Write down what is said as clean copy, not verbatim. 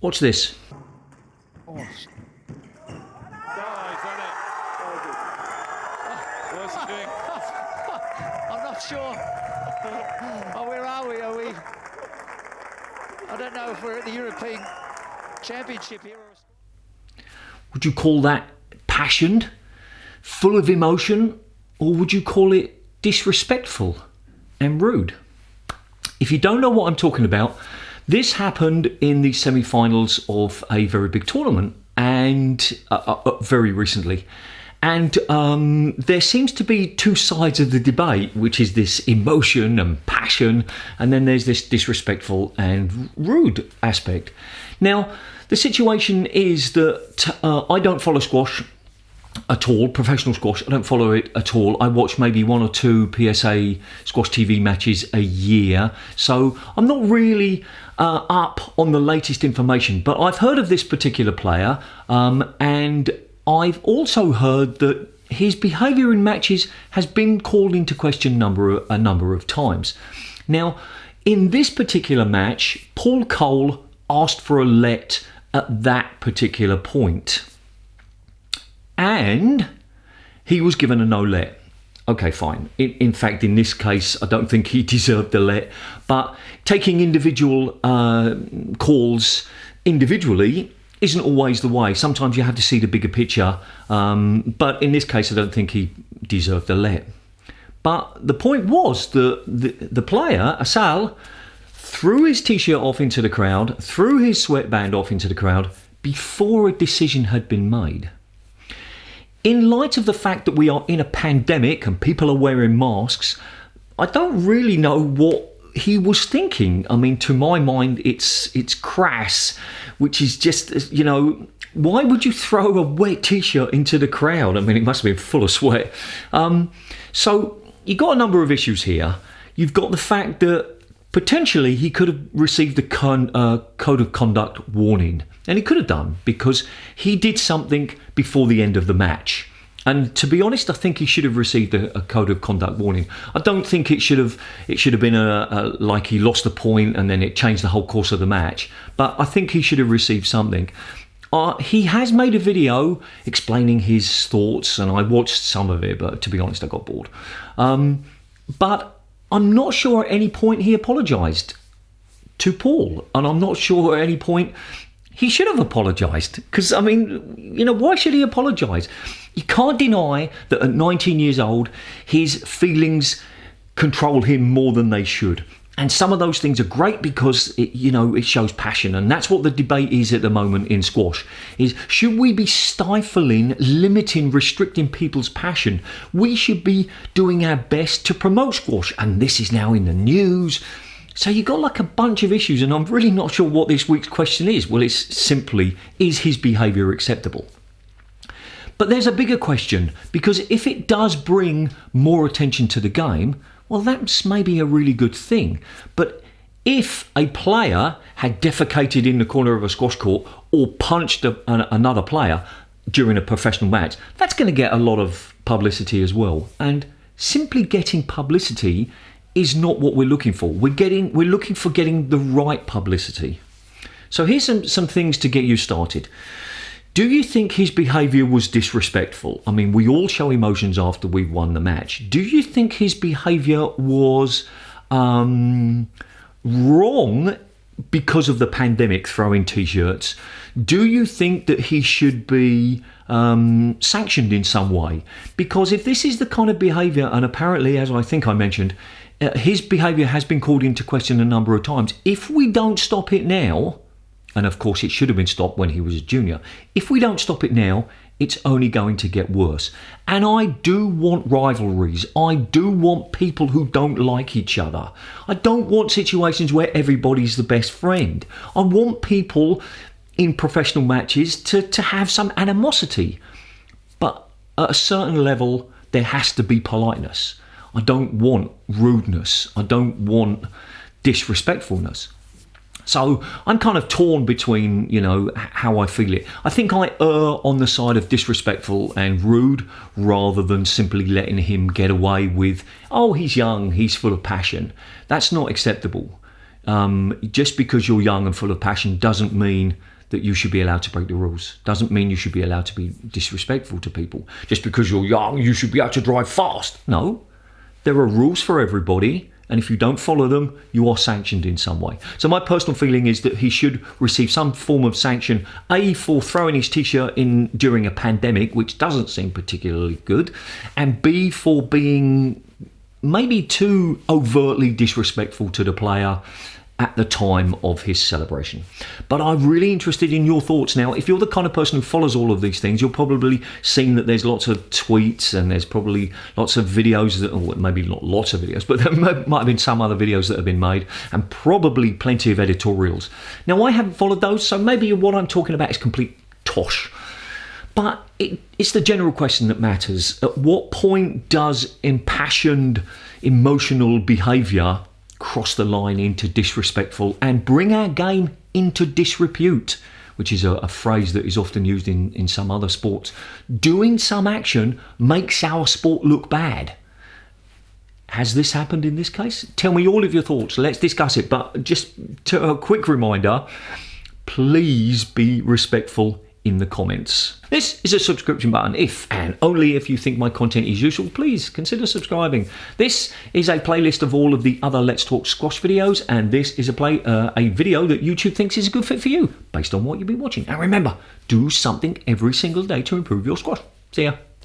Watch this. Oh, he's done it. What's he doing? I'm not sure. Oh, where are we? I don't know if we're at the European Championship here. Would you call that passionate, full of emotion, or would you call it disrespectful and rude? If you don't know what I'm talking about, this happened in the semi-finals of a very big tournament and very recently. And there seems to be two sides of the debate, which is this emotion and passion, and then there's this disrespectful and rude aspect. Now, the situation is that I don't follow squash at all, professional squash. I don't follow it at all. I watch maybe one or two PSA squash TV matches a year. So I'm not really up on the latest information, but I've heard of this particular player, and I've also heard that his behaviour in matches has been called into question a number of times. Now, in this particular match, Paul Cole asked for a let at that particular point, and he was given a no let. Okay, fine. In fact, in this case, I don't think he deserved a let, but taking individual calls individually isn't always the way. Sometimes you have to see the bigger picture, but in this case I don't think he deserved a let. But the point was that the player, Asal, threw his t-shirt off into the crowd, threw his sweatband off into the crowd before a decision had been made. In light of the fact that we are in a pandemic and people are wearing masks, I don't really know what he was thinking. I mean, to my mind, it's crass, which is just, you know, why would you throw a wet t-shirt into the crowd? I mean, it must have been full of sweat. So you've got a number of issues here. You've got the fact that potentially he could have received a code of conduct warning, and he could have done because he did something before the end of the match. And to be honest, I think he should have received a code of conduct warning. I don't think it should have been like he lost a point and then it changed the whole course of the match. But I think he should have received something. He has made a video explaining his thoughts, and I watched some of it, but to be honest, I got bored. But I'm not sure at any point he apologised to Paul, and I'm not sure at any point he should have apologised, because, I mean, you know, why should he apologise? You can't deny that at 19 years old, his feelings control him more than they should. And some of those things are great because, it shows passion. And that's what the debate is at the moment in squash, is should we be stifling, limiting, restricting people's passion? We should be doing our best to promote squash. And this is now in the news. So you've got like a bunch of issues, and I'm really not sure what this week's question is. Well, it's simply, is his behaviour acceptable? But there's a bigger question, because if it does bring more attention to the game, well, that's maybe a really good thing. But if a player had defecated in the corner of a squash court or punched another player during a professional match, that's going to get a lot of publicity as well. And simply getting publicity is not what we're looking for. We're looking for getting the right publicity. So here's some things to get you started. Do you think his behaviour was disrespectful? I mean, we all show emotions after we've won the match. Do you think his behaviour was wrong because of the pandemic, throwing t-shirts? Do you think that he should be sanctioned in some way? Because if this is the kind of behaviour, and apparently, as I think I mentioned, his behaviour has been called into question a number of times. If we don't stop it now, and of course it should have been stopped when he was a junior, if we don't stop it now, it's only going to get worse. And I do want rivalries. I do want people who don't like each other. I don't want situations where everybody's the best friend. I want people in professional matches to have some animosity. But at a certain level, there has to be politeness. I don't want rudeness. I don't want disrespectfulness. So I'm kind of torn between, how I feel it. I think I err on the side of disrespectful and rude rather than simply letting him get away with, oh, he's young, he's full of passion. That's not acceptable. Just because you're young and full of passion doesn't mean that you should be allowed to break the rules. Doesn't mean you should be allowed to be disrespectful to people. Just because you're young, you should be able to drive fast. No, there are rules for everybody. And if you don't follow them, you are sanctioned in some way. So my personal feeling is that he should receive some form of sanction, A, for throwing his t-shirt in during a pandemic, which doesn't seem particularly good, and B, for being maybe too overtly disrespectful to the player at the time of his celebration. But I'm really interested in your thoughts now. If you're the kind of person who follows all of these things, you'll probably seen that there's lots of tweets and there's probably lots of videos, that, or maybe not lots of videos, but there might have been some other videos that have been made, and probably plenty of editorials. Now, I haven't followed those, so maybe what I'm talking about is complete tosh. But it's the general question that matters. At what point does impassioned, emotional behaviour cross the line into disrespectful and bring our game into disrepute, which is a phrase that is often used in some other sports? Doing some action makes our sport look bad. Has this happened in this case? Tell me all of your thoughts. Let's discuss it. But just a quick reminder, please be respectful in the comments. This is a subscription button. If and only if you think my content is useful, please consider subscribing. This is a playlist of all of the other Let's Talk Squash videos, and this is a video that YouTube thinks is a good fit for you based on what you've been watching. And remember, do something every single day to improve your squash. See ya.